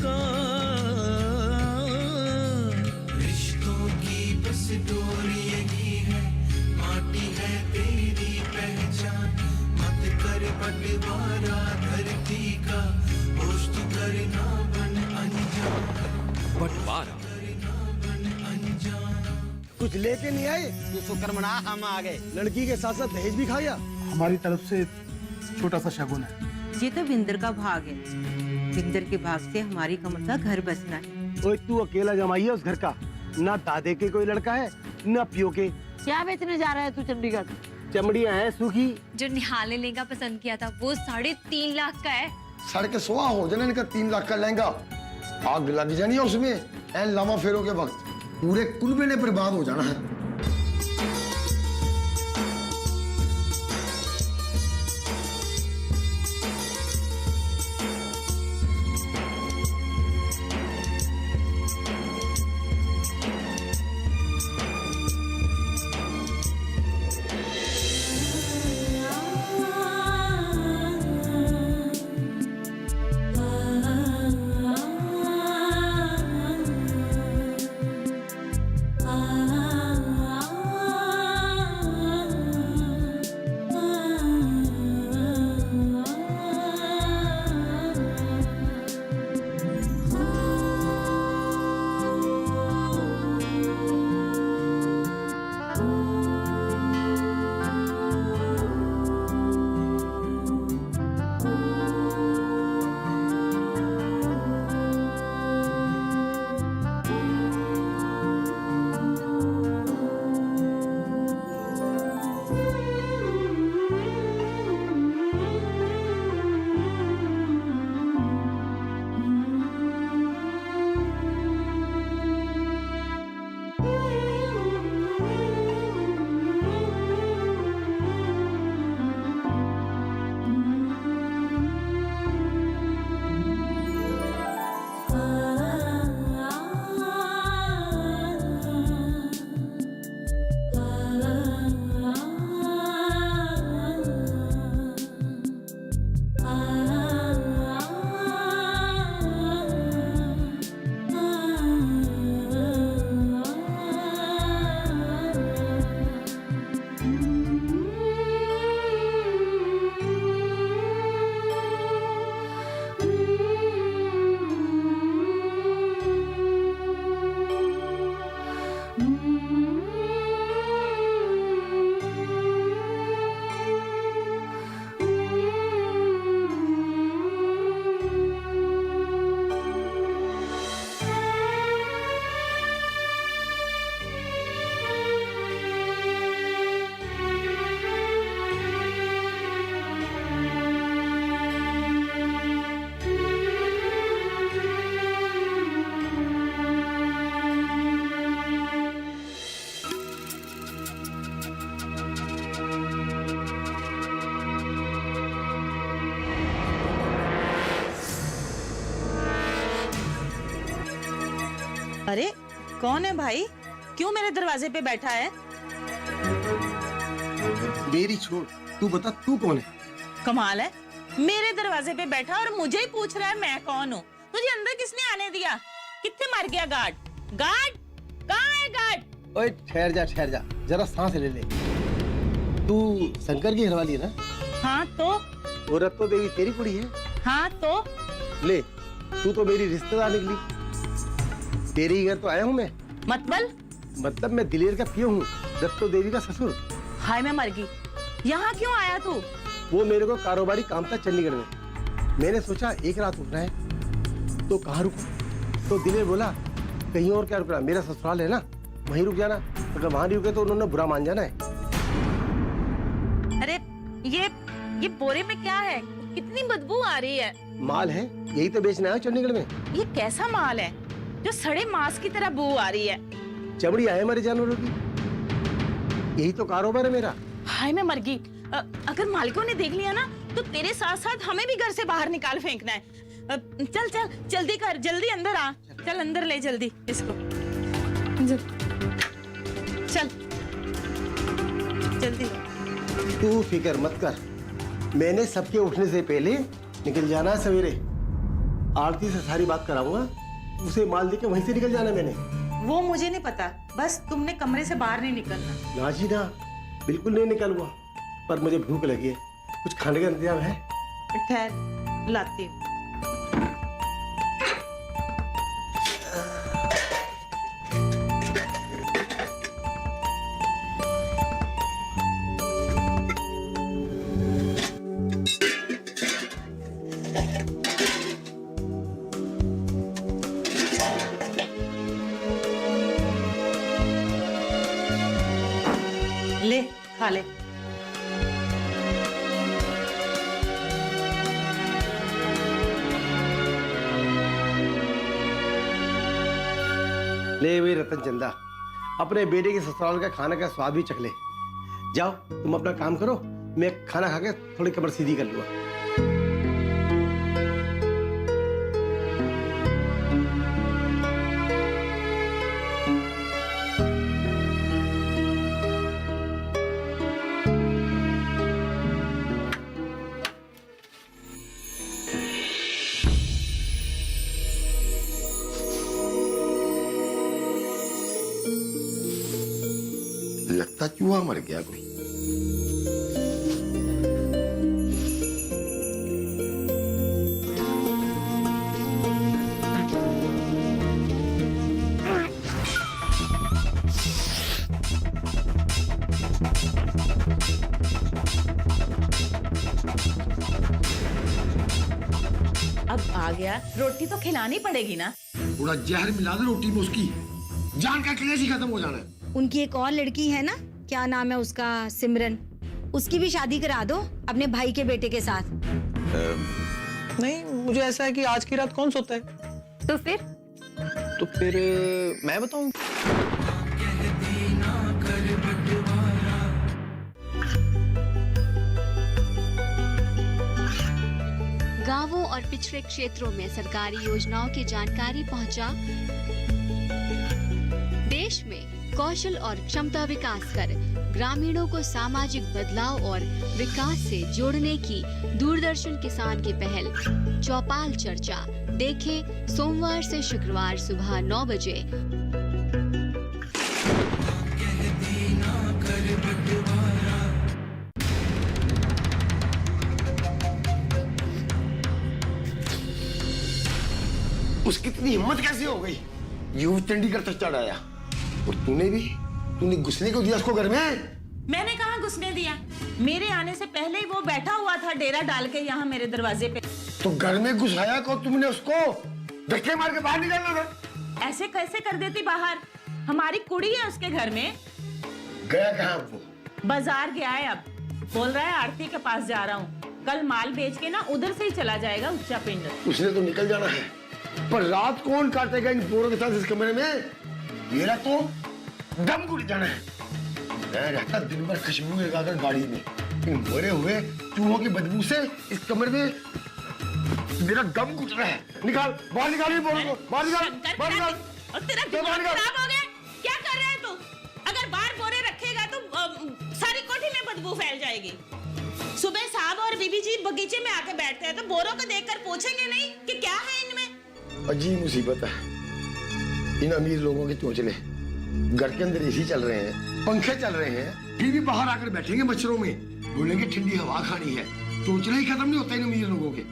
को। रिश्तों की बस डोरी यही है, माटी है तेरी पहचान, मत कर बंटवारा धरती का, होश तू करना बन अनजान। बंटवारा कुछ लेके नहीं आए? तू शुक्र मना, हम आ गए। लड़की के साथ साथ दहेज भी खाया? हमारी तरफ से छोटा सा शगुन है। ये तो विंदर का भाग है। विंदर के भाग से हमारी कमर का घर बसना है। ओए तू अकेला जमाई है उस घर का, ना दादे के कोई लड़का है ना पियो के। क्या बेचने जा रहा है तू चंडीगढ़? चमड़ियां हैं सूखी। जो निहाल ने लहंगा पसंद किया था वो 3.5 लाख का है। 1.25 हो जाने इनका 3 लाख का लहंगा। आग लग जानी है उसमें एन लामा फेरों के वक्त, पूरे कुलबे ने बर्बाद हो जाना है। अरे कौन है भाई, क्यों मेरे दरवाजे पे बैठा है? मेरी छोड़, तू बता तू कौन है? कमाल है, मेरे दरवाजे पे बैठा और मुझे ही पूछ रहा है मैं कौन हूँ। तुझे अंदर किसने आने दिया? कितने मर गया गार्ड? गार्ड कहाँ है गार्ड? ओए ठहर जा, जरा सांस ले ले। तू शंकर की घरवाली है ना? हाँ तो? वो रत्तो देवी तेरी कुड़ी है? हाँ तो? ले, तू तो मेरी रिश्तेदार निकली। तेरे ही घर तो आया हूँ मैं। मतलब मैं दिलेर का पियो हूँ, रत्तो देवी का ससुर। हाय मैं मर गई, यहाँ क्यों आया तू? वो मेरे को कारोबारी काम था चंडीगढ़ में। मैंने सोचा एक रात रुकना है तो कहाँ रुकूं? तो दिलेर बोला कहीं और क्या रुकना, मेरा ससुराल है ना, वहीं रुक जाना। अगर वहां नहीं रुके तो उन्होंने बुरा मान जाना है। अरे ये बोरे में क्या है? कितनी बदबू आ रही है। माल है, यही तो बेचना है चंडीगढ़ में। ये कैसा माल है जो सड़े मांस की तरह बू आ रही है? चमड़ी है हमारे जानवरों की, यही तो कारोबार है मेरा। हाय मैं मर गई। अगर मालिकों ने देख लिया ना तो तेरे साथ साथ हमें भी घर से बाहर निकाल फेंकना है। चल चल जल्दी कर, जल्दी अंदर आ, चल अंदर ले जल्दी इसको। चल जल्दी। तू फिक्र मत कर, मैंने सबके उठने से पहले निकल जाना है सवेरे। आरती से सारी बात कराऊंगा, उसे माल देके वहीं से निकल जाना मैंने। वो मुझे नहीं पता, बस तुमने कमरे से बाहर नहीं निकलना। ना जी ना, बिल्कुल नहीं निकलूंगा, पर मुझे भूख लगी है, कुछ खाने का इंतजाम है? ठहर, लाती हूँ। ले, खा ले। ले वे रतन चंदा, अपने बेटे के ससुराल का खाना का स्वाद भी चख ले। जाओ तुम अपना काम करो, मैं खाना खा के थोड़ी कमर सीधी कर लूंगा। लगता चूहा मर गया कोई। अब आ गया, रोटी तो खिलानी पड़ेगी ना। थोड़ा जहर मिला दो रोटी में उसकी, जान का क्लेश ही खत्म हो जाना है। उनकी एक और लड़की है ना, क्या नाम है उसका, सिमरन, उसकी भी शादी करा दो अपने भाई के बेटे के साथ। नहीं, मुझे ऐसा है कि आज की रात कौन सोता है। तो फिर मैं बताऊं। गांवों और पिछड़े क्षेत्रों में सरकारी योजनाओं की जानकारी पहुंचा। देश में कौशल और क्षमता विकास कर ग्रामीणों को सामाजिक बदलाव और विकास से जोड़ने की दूरदर्शन किसान की पहल चौपाल चर्चा देखें सोमवार से शुक्रवार सुबह 9 बजे। उसकी इतनी हिम्मत कैसे हो गई, यूं चंडीगढ़ तक चढ़ आया। और तूने घुसने को दिया उसको घर में? मैंने कहाँ घुसने दिया, मेरे आने से पहले ही वो बैठा हुआ था डेरा डाल के यहाँ मेरे दरवाजे पे। तो घर में घुसाया को तुमने उसको, धक्के मार के बाहर निकालना था। ऐसे कैसे कर देती बाहर, हमारी कुड़ी है उसके घर में। गया कहाँ वो? बाजार गया है, अब बोल रहा है आरती के पास जा रहा हूँ, कल माल बेच के ना उधर से ही चला जाएगा उच्चा पिंड। उसने तो निकल जाना है, पर रात कौन काटेगा इन बोरों के साथ इस कमरे में? मेरा तो दम घुट जाना है। मैं रहता दिन भर खुशबू लगाकर गाड़ी में, इन मरे हुए चूहों की बदबू से इस कमरे में मेरा दम घुट रहा है। निकाल, बाहर निकाल इन बोरों को, बाहर निकाल, बाहर निकाल। और तेरा दिमाग खराब हो गया, क्या कर रहा है तू? अगर बाहर बोरे रखेगा तो सारी कोठी में बदबू फैल जाएगी। सुबह साहब और बीबी जी बगीचे में आके बैठते हैं तो बोरों को देखकर पूछेंगे नहीं कि क्या है इनमें? अजीब मुसीबत है इन अमीर लोगों के चोंचले। घर के अंदर एसी चल रहे हैं, पंखे चल रहे हैं, फिर भी बाहर आकर बैठेंगे मच्छरों में, बोलेंगे ठंडी हवा खानी है। चोंचले ही खत्म नहीं होता इन अमीर लोगों के।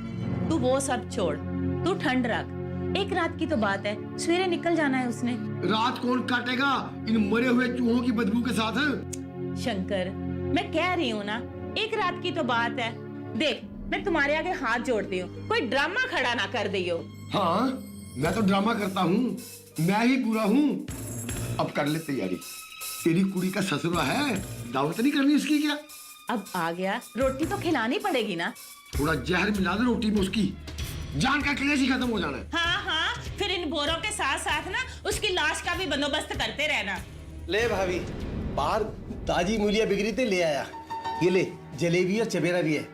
तू वो सब छोड़, तू ठंड रख। एक रात की तो बात है, सवेरे निकल जाना है उसने। रात कौन काटेगा इन मरे हुए चूहों की बदबू के साथ? शंकर, मैं कह रही हूँ ना, एक रात की तो बात है। देख, मैं तुम्हारे आगे हाथ जोड़ती हूँ, कोई ड्रामा खड़ा ना कर दियो। हाँ, मैं तो ड्रामा करता हूँ, मैं ही बुरा हूँ। अब कर ले तैयारी, तेरी कुड़ी का ससुरा है, दावत नहीं करनी उसकी क्या? अब आ गया, रोटी तो खिलानी पड़ेगी ना। थोड़ा जहर मिला दो रोटी में उसकी, जान का क्लेश ही खत्म हो जाना है। हाँ हाँ, फिर इन बोरों के साथ साथ ना उसकी लाश का भी बंदोबस्त करते रहना। ले भाभी, बाहर ताजी मूलियां बिगड़ी थे, ले आया। ये ले, जलेबी और चबेरा भी है।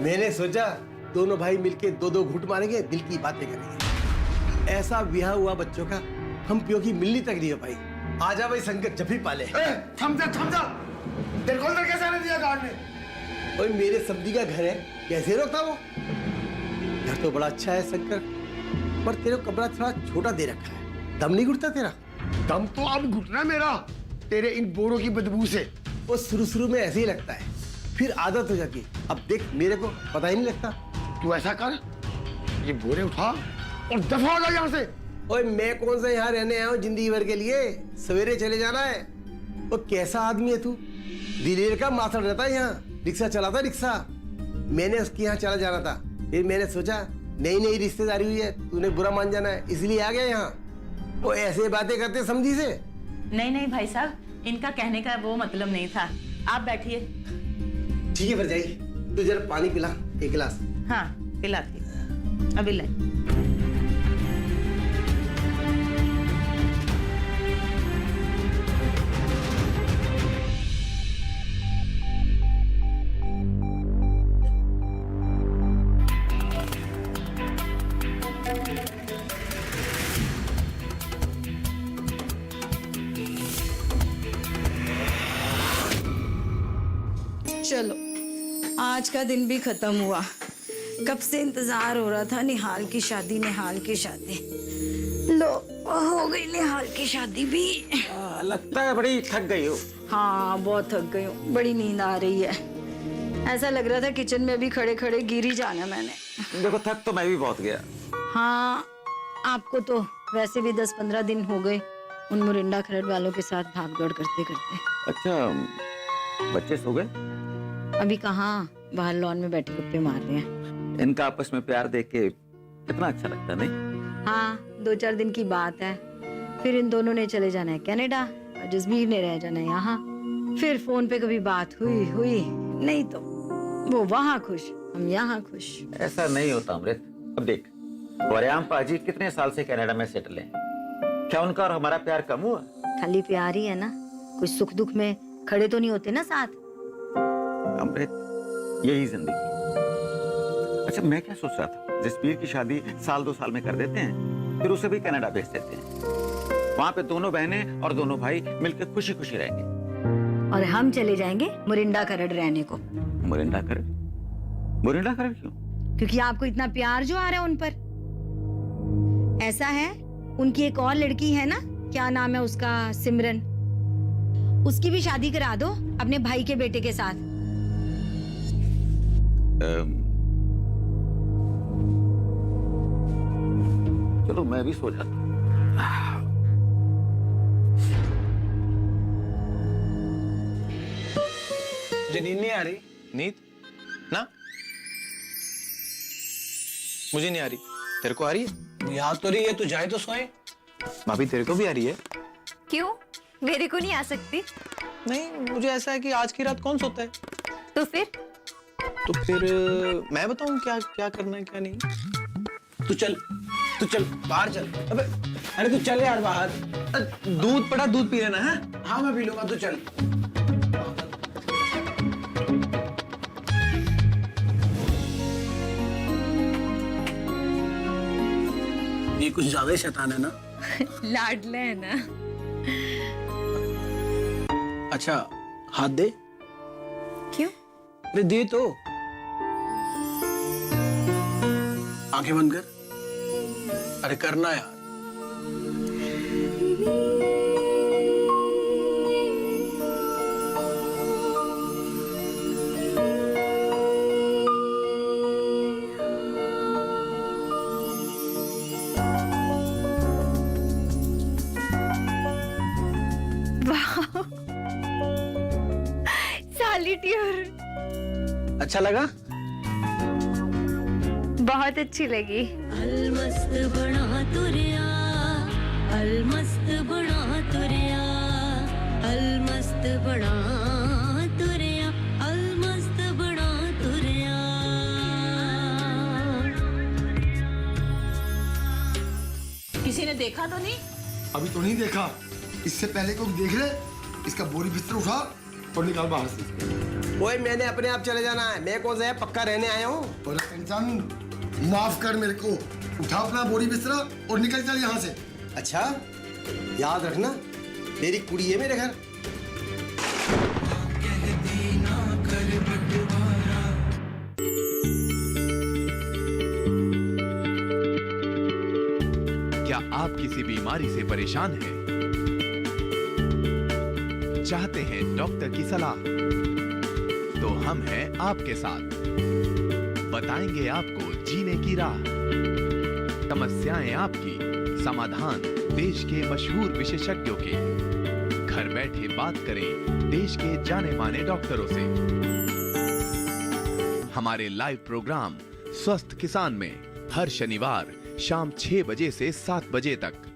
मैंने सोचा दोनों भाई मिलके दो दो घूंट मारेंगे, दिल की बातें करेंगे। ऐसा ब्याह हुआ बच्चों का, हम पियो की मिलनी तक नहीं हो पाई। आजा भाई शंकर, जब भी पाले। थम जा, थम जा। तेरे को अंदर कैसे आने दिया गार्ड ने? ओए मेरे सब्जी का घर है, कैसे रोकता वो? घर तो बड़ा अच्छा है शंकर, पर तेरे को कमरा थोड़ा छोटा दे रखा है, दम नहीं घुटता तेरा? दम तो अब घुटना मेरा तेरे इन बोरों की बदबू से। वो शुरू में ऐसे ही लगता है, फिर आदत हो जाती है। अब देख, मेरे को पता ही नहीं लगता। तू ऐसा कर, ये बोरे उठा और दफा हो जा यहाँ से। ओए, मैं कौन सा यहाँ रहने आया हूँ जिंदगी भर के लिए? सवेरे चले जाना है। वो कैसा आदमी है तू? दिलेर का माथड़ रहता है यहाँ, रिक्शा चलाता रिक्शा। मैंने उसके यहाँ चला जाना था, फिर मैंने सोचा नई रिश्तेदारी हुई है, तूने बुरा मान जाना है, इसलिए आ गया यहाँ। वो ऐसे बातें करते समझी से। नहीं भाई साहब, इनका कहने का वो मतलब नहीं था। आप बैठिए। ठीक है, फिर जाइए। तू जरा पानी पिला, एक गिलास। हाँ, पिलाती अभी ले। चलो, आज का दिन भी खत्म हुआ। कब से इंतजार हो रहा था निहाल की शादी। लो, हो गई निहाल की शादी भी। लगता है बड़ी थक गई हो। हाँ, बहुत थक गई हूँ, बड़ी नींद आ रही है। ऐसा लग रहा था किचन में भी खड़े खड़े गिर ही जाना मैंने। देखो, थक तो मैं भी बहुत गया। हाँ, आपको तो वैसे भी 10-15 दिन हो गए उन मुरिंडा खरड़ वालों के साथ भाग दौड़ करते करते। अच्छा, बच्चे सो गए? अभी कहाँ, बाहर लॉन में बैठे गप्पे मार रहे हैं। इनका आपस में प्यार देख के कितना अच्छा लगता नहीं? हाँ, 2-4 दिन की बात है, फिर इन दोनों ने चले जाना है कनाडा और जसबीर ने रह जाना है यहाँ। फिर फोन पे कभी बात हुई नहीं तो वो वहाँ खुश, हम यहाँ खुश। ऐसा नहीं होता अमृत। अब देख, वरयाम पाजी कितने साल से कनाडा में सेटल हैं। क्या उनका और हमारा प्यार कम हुआ? खाली प्यार ही है ना, कुछ सुख दुख में खड़े तो नहीं होते ना साथ। अमृत, यही जिंदगी। अच्छा, मैं क्या सोच रहा था, जसबीर की शादी 1-2 साल में कर देते हैं, फिर उसे भी कनाडा भेज देते हैं। वहाँ पे दोनों बहनें और दोनों भाई मिलकर खुशी खुशी रहेंगे। और हम चले जाएंगे मुरिंडा खरड़ रहने को। मुरिंडा खरड़? मुरिंडा खरड़ क्यों? क्योंकि आपको इतना प्यार जो आ रहा है उन पर। ऐसा है, उनकी एक और लड़की है ना, क्या नाम है उसका, सिमरन, उसकी भी शादी करा दो अपने भाई के बेटे के साथ। चलो, मैं भी सो जाता। मुझे नींद नहीं आ रही। नींद ना, मुझे नहीं आ रही। तेरे को आ रही है? याद तो रही है, तू जाए तो सोए। भाभी, तेरे को भी आ रही है? क्यों, मेरे को नहीं आ सकती? नहीं, मुझे ऐसा है कि आज की रात कौन सोता है। तो फिर मैं बताऊं क्या क्या करना है क्या नहीं। तू चल बाहर चल। अबे अरे तू चल यार बाहर। दूध पड़ा, दूध पी लेना है। हाँ, मैं पी लूंगा, तू चल। ये कुछ ज्यादा ही शैतान है ना। लाडला है ना। अच्छा, हाथ दे। क्यों? अरे दे तो। आंखें बंद कर। अरे करना यार। सॉलिट्यूड अच्छा लगा? बहुत अच्छी लगी। अलमस्त बना तुरिया, अलमस्त बना तुरिया, अलमस्त बना तुरिया, अलमस्त बना तुरिया। किसी ने देखा तो नहीं? अभी तो नहीं देखा, इससे पहले कोई देख ले। इसका बोरी बिस्तर उठा और निकाल बाहर से। ओए, मैंने अपने आप चले जाना है, मैं कौन सा है पक्का रहने आया हूँ। और इंसान, माफ कर मेरे को। उठा अपना बोरी बिस्तरा और निकल चल यहाँ से। अच्छा, याद रखना, मेरी कुड़ी है मेरे घर। क्या आप किसी बीमारी से परेशान हैं? चाहते हैं डॉक्टर की सलाह? तो हम हैं आपके साथ। बताएंगे आपको जीने की राह। समस्याएं आपकी, समाधान देश के मशहूर विशेषज्ञों के। घर बैठे बात करें देश के जाने माने डॉक्टरों से। हमारे लाइव प्रोग्राम स्वस्थ किसान में हर शनिवार शाम 6 बजे से 7 बजे तक।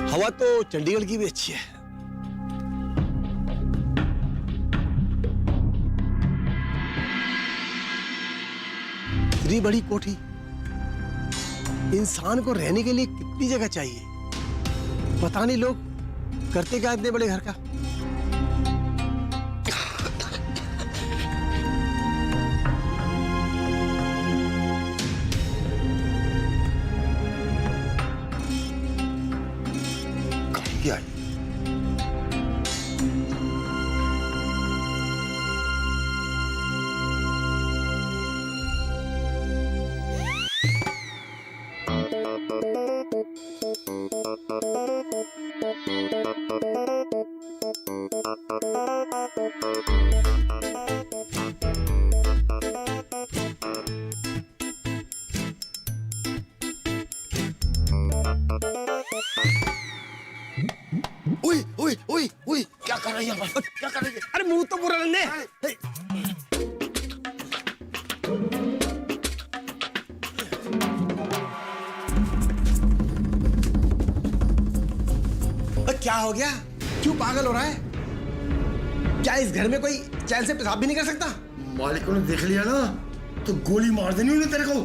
हवा तो चंडीगढ़ की भी अच्छी है। इतनी बड़ी कोठी, इंसान को रहने के लिए कितनी जगह चाहिए? पता नहीं लोग करते क्या इतने बड़े घर का। क्या है? ओए क्या कर रही है? क्या कर रही है? अरे मुंह तो पूरा रंगे। क्या हो गया? क्यों पागल हो रहा है? क्या इस घर में कोई चैन से पेशाब भी नहीं कर सकता? मालिकों ने देख लिया ना तो गोली मार देनी उन्हें तेरे को।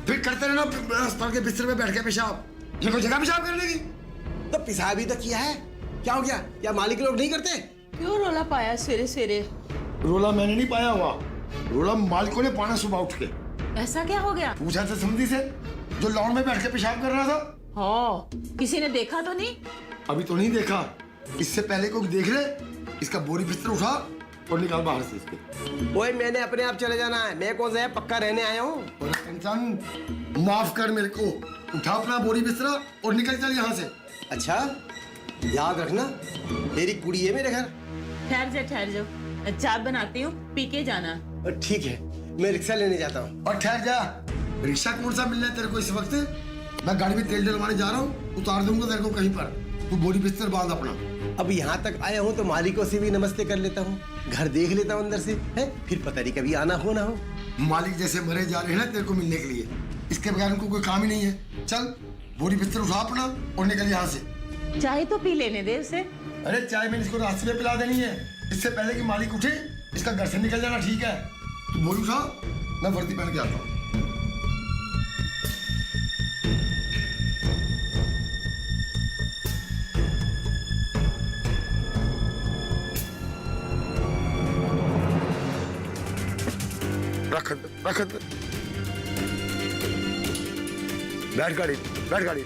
फिर करते रहना अस्पताल के बिस्तर में बैठ के पेशाब। ये कोई जगह पेशाब करने की? तो पेशाब ही तो किया है। क्या हो गया? क्या मालिक लोग नहीं करते? क्यों रोला पाया सवेरे सवेरे? रोला मैंने नहीं पाया हुआ, रोला मालिकों ने पाना सुबह उठ के। ऐसा क्या हो गया? पूछा था समझी से जो लॉन में बैठ के पेशाब कर रहा था। हाँ, किसी ने देखा तो नहीं? अभी तो नहीं देखा। इससे पहले कोई देख ले, इसका बोरी बिस्तर उठा और निकाल बाहर से इसके। ओए मैंने अपने आप चले जाना है, मैं कौन सा पक्का रहने आया हूँ। माफ कर मेरे को, उठा अपना बोरी बिस्तरा और निकल चल यहाँ से। अच्छा याद रखना, मेरी कुड़ी है मेरे घर। ठहर जाओ, चाय बनाती हूँ, पी के जाना। ठीक है, मैं रिक्शा लेने जाता हूँ। और ठहर जा, रिक्शा कौन सा मिलना है तेरे को इस वक्त? मैं गाड़ी में तेल डलवाने जा रहा हूँ, उतार दूंगा तेरे को कहीं पर। तू बोरी बिस्तर बांध अपना। अब यहाँ तक आया हूँ तो मालिकों से भी नमस्ते कर लेता हूँ, घर देख लेता हूँ अंदर से, है फिर पता नहीं कभी आना हो ना हो। मालिक जैसे मरे जा रहे हैं ना तेरे को मिलने के लिए, इसके बगैर उनको कोई काम ही नहीं है। चल बोरी बिस्तर उठा अपना और निकल यहाँ से। चाय तो पी लेने दे उसे। अरे चाय मैंने इसको रास्ते में पिला देनी है, इससे पहले कि मालिक उठे इसका घर से निकल जाना। ठीक है, तू बोरी उठा, मैं वर्दी पहन के आता हूँ। रख बैठ गाड़ी, बैठ गाड़ी।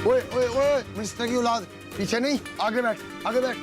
ओए ओए ओए मिनिस्टर की औलाद, पीछे नहीं, आगे बैठ, आगे बैठ।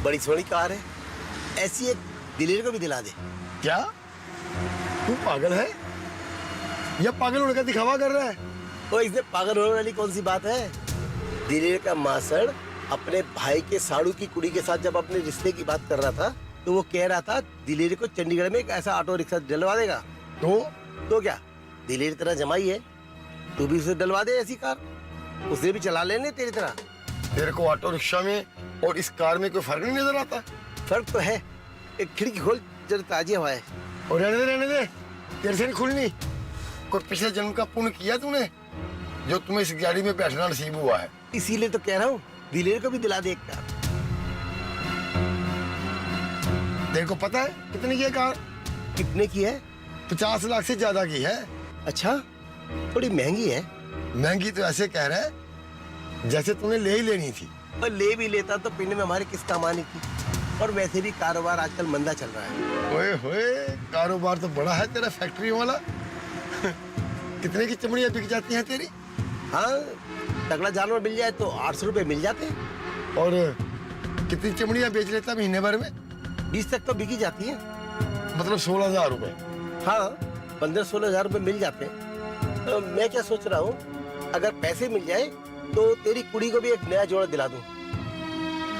बड़ी सोनी कार है, ऐसी एक दिलेर को भी दिला दे। क्या तू पागल है या पागल होने का दिखावा कर रहा है? तो इसमें पागल होने वाली कौन सी बात है? दिलेर का मासड़ अपने भाई के साड़ू की कुड़ी के साथ जब अपने रिश्ते की बात कर रहा था तो वो कह रहा था दिलेर को चंडीगढ़ में एक ऐसा ऑटो रिक्शा डलवा देगा। तो क्या दिलेर तेरा जमाई है, तू भी उसे डलवा दे ऐसी कार, उसे भी चला लेने तेरी तरह। तेरे को ऑटो रिक्शा में और इस कार में कोई फर्क नहीं नजर आता? फर्क तो है, एक खिड़की खोल जरा ताजी हवा है। और रहने दे तेरे से नहीं खुलनी। कोई पिछले जन्म का पुण्य किया तूने जो तुम्हें इस गाड़ी में बैठना नसीब हुआ है? इसीलिए तो कह रहा हूँ दिलेर को भी दिला दे एक कार। तेरे को पता है कितने की है कार? कितने की है? 50 लाख से ज्यादा की है। अच्छा, थोड़ी महंगी है। महंगी तो ऐसे कह रहा है जैसे तूने ले ही लेनी थी। और ले भी लेता तो पिंड में हमारे किस काम आने की। और वैसे भी कारोबार आजकल मंदा चल रहा है। ओए होए, कारोबार तो बड़ा है तेरा, फैक्ट्री वाला। कितने की चमड़ियाँ बिक जाती हैं तेरी? हाँ, तगड़ा जानवर मिल जाए तो 800 रुपए मिल जाते हैं। और कितनी चमड़ियाँ बेच लेता महीने भर में? 20 तक तो बिकी जाती है। मतलब 16,000 रुपए। हाँ, 15-16 हजार रुपए मिल जाते हैं। तो मैं क्या सोच रहा हूँ, अगर पैसे मिल जाए तो तेरी कुड़ी को भी एक नया जोड़ा दिला दूं।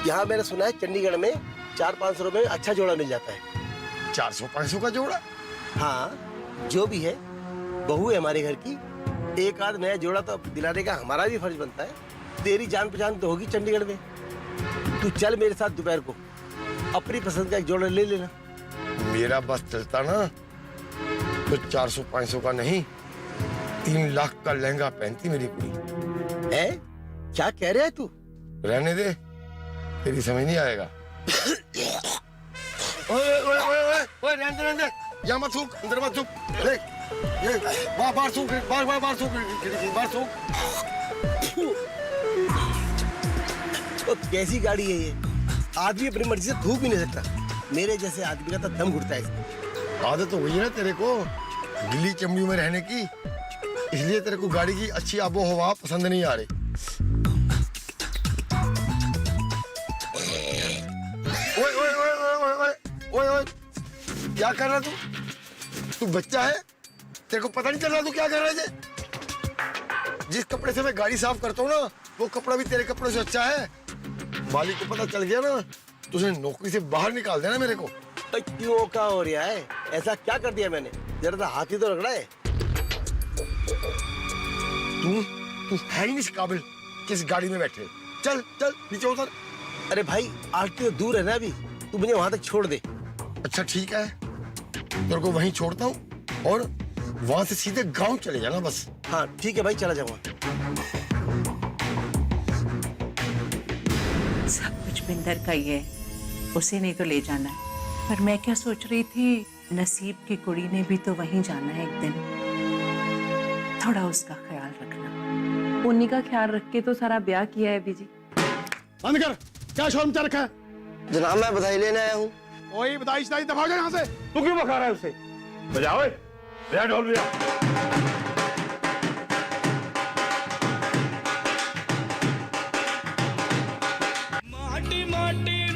यहाँ मैंने सुना है चंडीगढ़ में 400-500 रुपए में अच्छा जोड़ा मिल जाता है। 400-500 का जोड़ा? हाँ, जो भी है, बहू है हमारे घर की, एक आध नया जोड़ा तो दिलाने का हमारा भी फर्ज बनता है। तेरी जान पहचान तो होगी चंडीगढ़ में। तू चल मेरे साथ दोपहर को, अपनी पसंद का एक जोड़ा ले लेना। मेरा बस चलता ना तो 400-500 का नहीं, 3 लाख का लहंगा पहनती मेरी कुड़ी। है? क्या कह रहा है तू? रहने दे, तेरी समझ नहीं आएगा। ओए ओए ओए ओए ओए, रहने दे, यहाँ मत थूक, अंदर मत थूक। देख, ये बाहर थूक, बाहर थूक, बाहर थूक। तो कैसी गाड़ी है ये? आदमी अपनी मर्जी से थूक भी नहीं सकता। मेरे जैसे आदमी का तो दम घुटता है इसमें। आदत तो हुई है ना तेरे को गिल्ली चमड़ी में रहने की, इसलिए तेरे को गाड़ी की अच्छी आबो हवा पसंद नहीं आ रही। ओए ओए ओए ओए ओए ओए ओए, क्या कर रहा तू बच्चा है? तेरे को पता नहीं चल रहा तू क्या कर रहा है? जिस कपड़े से मैं गाड़ी साफ करता हूँ ना, वो कपड़ा भी तेरे कपड़े से अच्छा है। मालिक को पता चल गया ना, तुझे नौकरी से बाहर निकाल देना मेरे को। क्यों क्या हो रहा है? ऐसा क्या कर दिया मैंने? जरा सा हाथ ही तो रगड़ा है। तू है ही नहीं इस काबिल किस गाड़ी में बैठे। चल चल नीचे उतर। अरे भाई, आरती तो दूर है ना अभी, तू मुझे वहां तक छोड़ दे। अच्छा ठीक है, तेरे को वहीं छोड़ता हूँ और वहां से सीधे गांव चले जाना बस। हाँ ठीक है भाई, चला जाऊंगा। सब कुछ बिंदर का ही है, उसे नहीं तो ले जाना है। पर मैं क्या सोच रही थी, नसीब की कुड़ी ने भी तो वहीं जाना है एक दिन, थोड़ा उसका ख्याल रखना। उन्हीं का ख्याल रख के तो सारा ब्याह किया है बीजी। बंद कर, क्या शोर मचा रखा है? जनाब मैं बधाई लेने आया हूँ। कोई बधाई शधाई दबा गया यहाँ से। तू क्यों बखा रहा है उसे? बजाओ, बजा ढोल बजा। माटी माटी